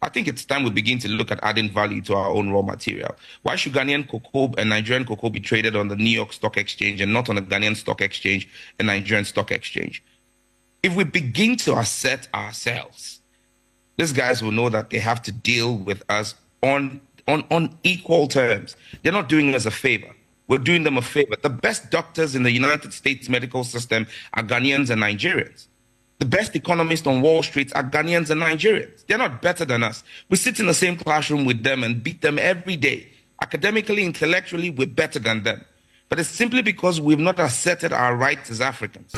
I think it's time we begin to look at adding value to our own raw material. Why should Ghanaian cocoa and Nigerian cocoa be traded on the New York Stock Exchange and not on the Ghanaian Stock Exchange and Nigerian Stock Exchange? If we begin to assert ourselves, these guys will know that they have to deal with us on equal terms. They're not doing us a favor. We're doing them a favor. The best doctors in the United States medical system are Ghanaians and Nigerians. The best economists on Wall Street are Ghanaians and Nigerians. They're not better than us. We sit in the same classroom with them and beat them every day. Academically, intellectually, we're better than them. But it's simply because we've not asserted our rights as Africans.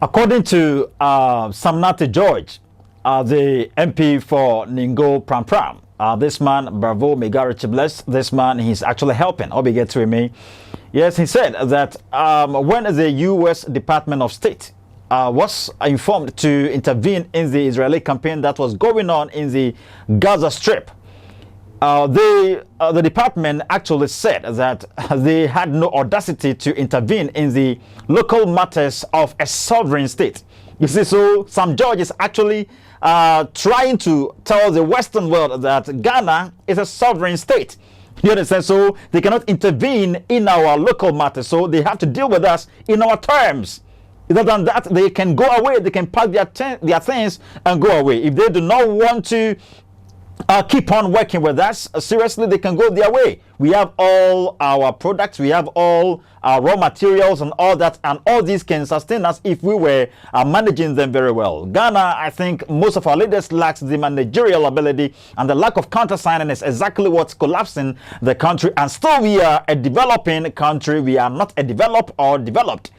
According to Samnati George, the MP for Ningo Pram Pram, this man, bravo, may God richly bless, this man, he's actually helping. I'll be get to me. Yes, he said that when the U.S. Department of State was informed to intervene in the Israeli campaign that was going on in the Gaza Strip, the department actually said that they had no audacity to intervene in the local matters of a sovereign state. You see, so Sam George is actually trying to tell the Western world that Ghana is a sovereign state. You understand? So they cannot intervene in our local matters. So they have to deal with us in our terms. Other than that, they can go away. They can pack their things and go away. If they do not want to keep on working with us, seriously, they can go their way. We have all our products, we have all our raw materials and all that, and all these can sustain us if we were managing them very well. Ghana, I think most of our leaders lack the managerial ability, and the lack of countersigning is exactly what's collapsing the country. And still, we are a developing country. We are not a developed or developed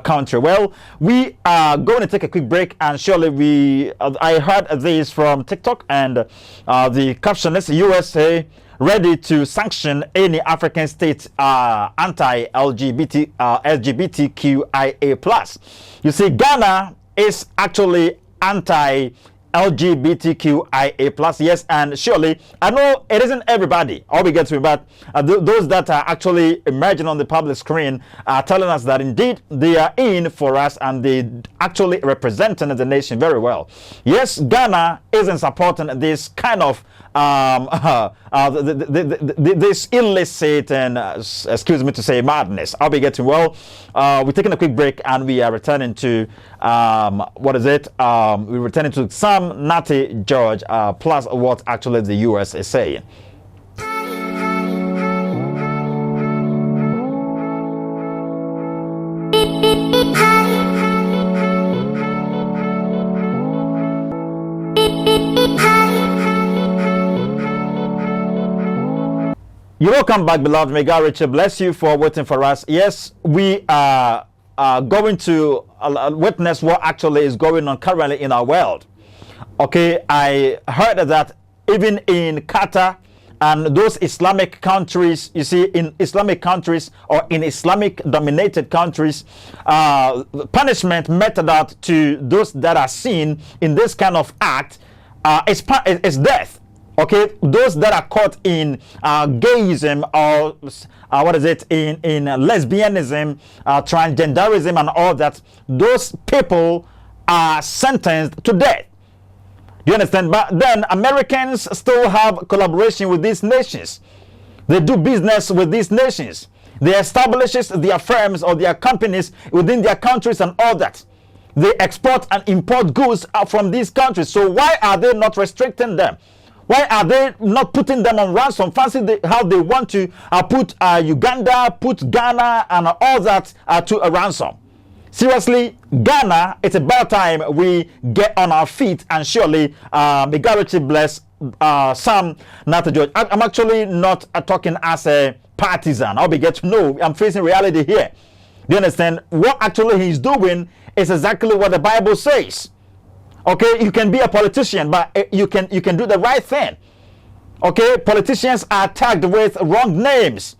country. Well, we are going to take a quick break, and surely I heard this from TikTok, and the caption is USA ready to sanction any African state LGBTQIA+. You see, Ghana is actually anti-LGBTQIA+. Yes, and surely, I know it isn't everybody, all we get to, but those that are actually emerging on the public screen are telling us that indeed they are in for us and they actually representing the nation very well. Yes, Ghana isn't supporting this kind of this illicit and excuse me to say madness. I'll be getting well. We're taking a quick break and we are returning to what is it? We're returning to Sam Natty George plus what actually the U.S. is saying. You're welcome back, beloved. May God richly bless you for waiting for us. Yes, we are going to witness what actually is going on currently in our world. Okay, I heard that even in Qatar and those Islamic countries, you see, in Islamic countries or in Islamic dominated countries, punishment meted out to those that are seen in this kind of act is death. Okay, those that are caught in gayism or what is it, in lesbianism, transgenderism and all that, those people are sentenced to death. Do you understand? But then Americans still have collaboration with these nations. They do business with these nations. They establish their firms or their companies within their countries and all that. They export and import goods from these countries. So why are they not restricting them? Why are they not putting them on ransom? Fancy how they want to put Uganda, put Ghana and all that to a ransom. Seriously, Ghana, it's about time we get on our feet, and surely may God richly bless Sam Natty George. I'm actually not talking as a partisan. I'll be get to know. I'm facing reality here. Do you understand? What actually he's doing is exactly what the Bible says. Okay, you can be a politician, but you can do the right thing. Okay, politicians are tagged with wrong names.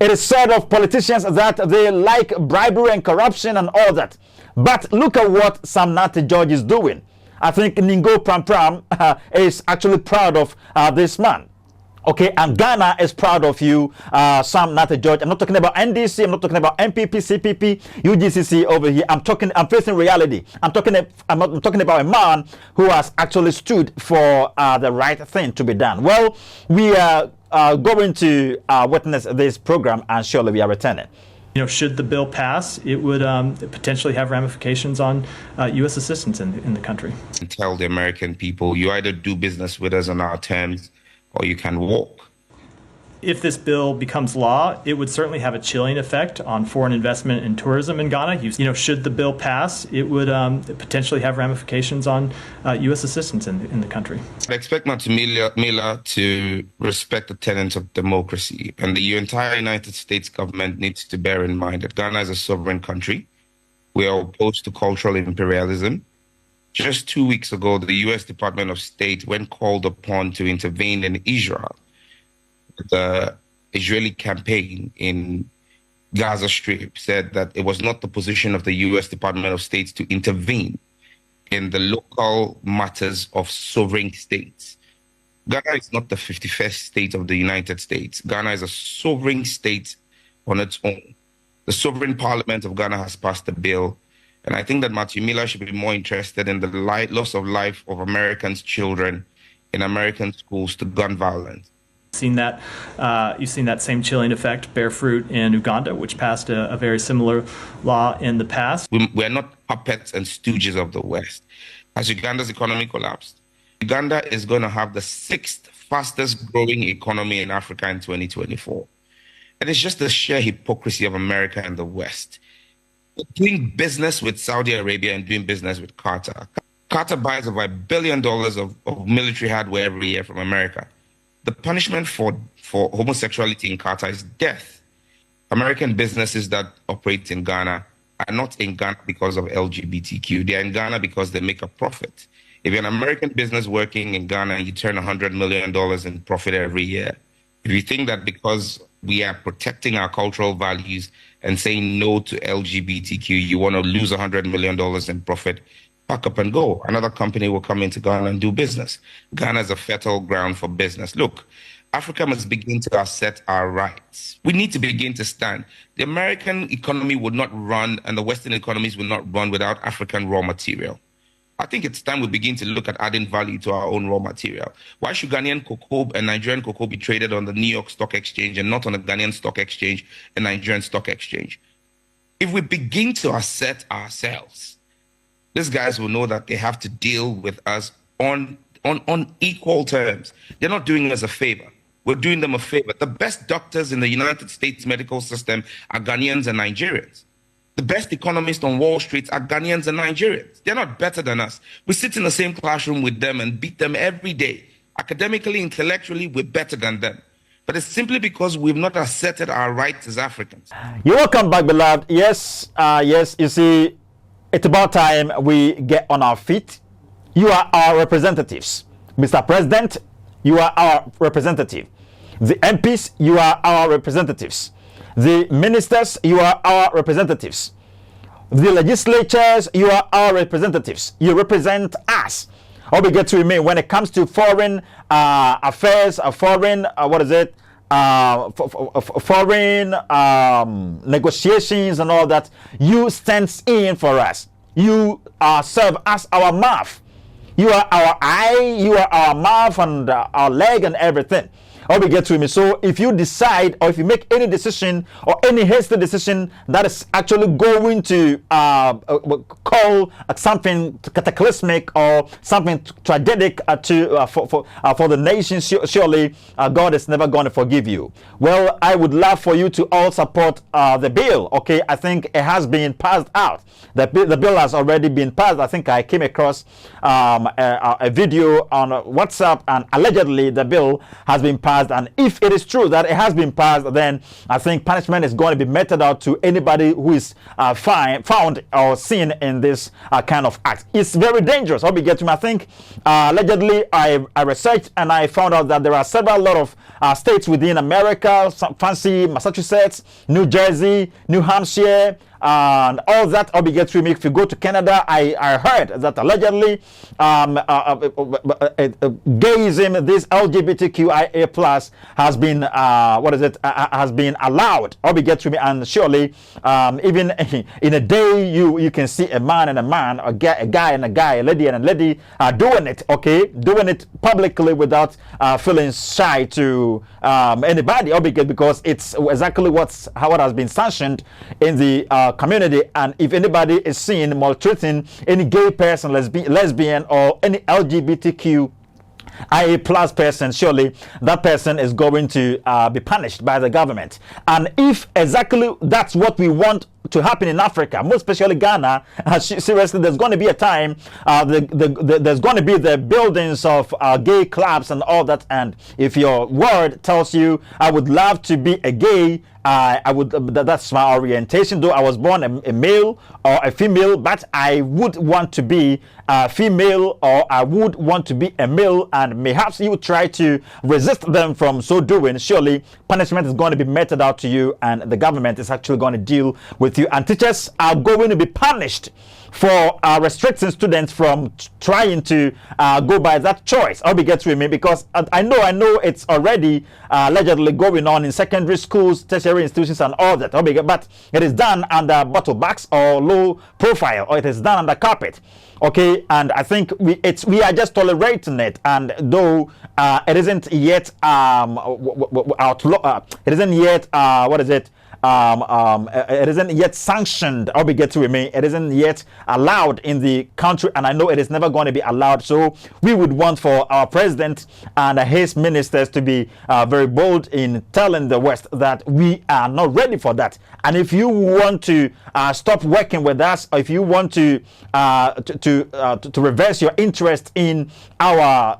It is said of politicians that they like bribery and corruption and all that. But look at what Sam Natty George is doing. I think Ningo Pram Pram is actually proud of this man. Okay, and Ghana is proud of you, Sam Nata George. I'm not talking about NDC, I'm not talking about MPP, CPP, UGCC over here. I'm facing reality. I'm talking about a man who has actually stood for the right thing to be done. Well, we are going to witness this program, and surely we are returning. Should the bill pass, it would potentially have ramifications on U.S. assistance in the country. Tell the American people, you either do business with us on our terms, or you can walk. If this bill becomes law, it would certainly have a chilling effect on foreign investment and tourism in Ghana. Should the bill pass, it would potentially have ramifications on U.S. assistance in the country. I expect Miller to respect the tenets of democracy, and the entire United States government needs to bear in mind that Ghana is a sovereign country. We are opposed to cultural imperialism. Just 2 weeks ago, the U.S. Department of State, when called upon to intervene in Israel, the Israeli campaign in Gaza Strip, said that it was not the position of the U.S. Department of State to intervene in the local matters of sovereign states. Ghana is not the 51st state of the United States. Ghana is a sovereign state on its own. The sovereign parliament of Ghana has passed a bill, and I think that Matthew Miller should be more interested in the loss of life of Americans' children in American schools to gun violence. You've seen that same chilling effect bear fruit in Uganda, which passed a very similar law in the past. We're not puppets and stooges of the West. As Uganda's economy collapsed, Uganda is going to have the 6th fastest growing economy in Africa in 2024. And it's just the sheer hypocrisy of America and the West. Doing business with Saudi Arabia and doing business with Qatar. Qatar buys over $1 billion of military hardware every year from America. The punishment for homosexuality in Qatar is death. American businesses that operate in Ghana are not in Ghana because of LGBTQ. They're in Ghana because they make a profit. If you're an American business working in Ghana and you turn $100 million in profit every year, if you think that because we are protecting our cultural values and saying no to LGBTQ, you want to lose $100 million in profit, pack up and go. Another company will come into Ghana and do business. Ghana is a fertile ground for business. Look, Africa must begin to assert our rights. We need to begin to stand. The American economy would not run, and the Western economies will not run without African raw material. I think it's time we begin to look at adding value to our own raw material. Why should Ghanaian cocoa and Nigerian cocoa be traded on the New York Stock Exchange and not on the Ghanaian Stock Exchange and Nigerian Stock Exchange? If we begin to assert ourselves, these guys will know that they have to deal with us on equal terms. They're not doing us a favor. We're doing them a favor. The best doctors in the United States medical system are Ghanaians and Nigerians. The best economists on Wall Street are Ghanaians and Nigerians. They're not better than us. We sit in the same classroom with them and beat them every day. Academically, intellectually, we're better than them. But it's simply because we've not asserted our rights as Africans. You're welcome back, beloved. Yes, you see, it's about time we get on our feet. You are our representatives. Mr. President, you are our representative. The MPs, you are our representatives. The ministers, you are our representatives. The legislatures, you are our representatives. You represent us. All we get to remain when it comes to foreign affairs, foreign negotiations and all that. You stand in for us. You serve as our mouth. You are our eye. You are our mouth and our leg and everything. All we get to me. So if you decide or if you make any decision or any hasty decision that is actually going to call something cataclysmic or something tragic for the nation, surely God is never going to forgive you. Well, I would love for you to all support the bill. Okay, I think it has been passed out. The bill has already been passed. I think I came across a video on WhatsApp, and allegedly the bill has been passed. And if it is true that it has been passed, then I think punishment is going to be meted out to anybody who is found or seen in this kind of act. It's very dangerous. How we get to, I think, allegedly, I researched and I found out that there are several lot of states within America, some fancy Massachusetts, New Jersey, New Hampshire, and all that obligatory. If you go to Canada, I heard that allegedly gayism, this LGBTQIA plus has been has been allowed obligatory, and surely even in a day you can see a man and a man, a guy and a guy, a lady and a lady doing it, okay, doing it publicly without feeling shy to anybody, obligate, because it's exactly what has been sanctioned in the community. And if anybody is seen maltreating any gay person, lesbian, or any LGBTQ IA plus person, surely that person is going to be punished by the government. And if exactly that's what we want to happen in Africa, most especially Ghana, seriously, there's going to be a time there's going to be the buildings of gay clubs and all that. And if your word tells you, I would love to be a gay, I would, that's my orientation, though I was born a male or a female, but I would want to be a female, or I would want to be a male, and perhaps you try to resist them from so doing, surely punishment is going to be meted out to you, and the government is actually going to deal with you, and teachers are going to be punished for restricting students from trying to go by that choice. I'll be getting with me, because I know it's already allegedly going on in secondary schools, tertiary institutions, and all that. But it is done under bottle backs or low profile, or it is done under carpet. Okay, and I think we are just tolerating it, and though it isn't yet outlaw, it isn't yet it isn't yet sanctioned, or be get to me, it isn't yet allowed in the country, and I know it is never going to be allowed. So we would want for our president and his ministers to be very bold in telling the West that we are not ready for that. And if you want to stop working with us, or if you want to reverse your interest in our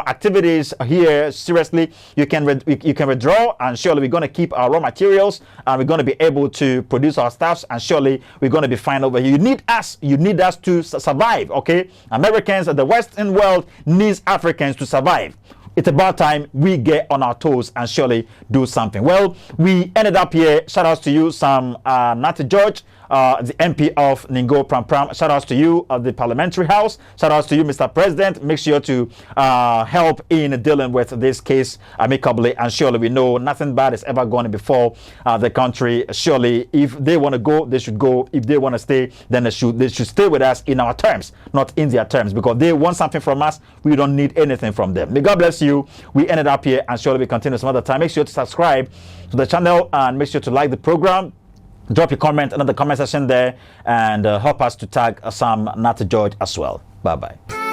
activities here, seriously, you can withdraw, and surely we're going to keep our raw materials, and we're going to be able to produce our stuffs, and surely we're going to be fine over here. You need us to survive, okay? Americans, the Western world needs Africans to survive. It's about time we get on our toes and surely do something. Well, we ended up here. Shout outs to you, Sam Nati George, the MP of Ningo Pram Pram. Shout outs to you, the Parliamentary House. Shout outs to you, Mr. President. Make sure to help in dealing with this case amicably, and surely we know nothing bad is ever going to befall the country. Surely, if they want to go, they should go. If they want to stay, then they should stay with us in our terms, not in their terms, because they want something from us. We don't need anything from them. May God bless you. We ended up here, and surely we continue some other time. Make sure to subscribe to the channel, and make sure to like the program. Drop your comment in the comment section there, and help us to tag Sam Nati George as well. Bye bye.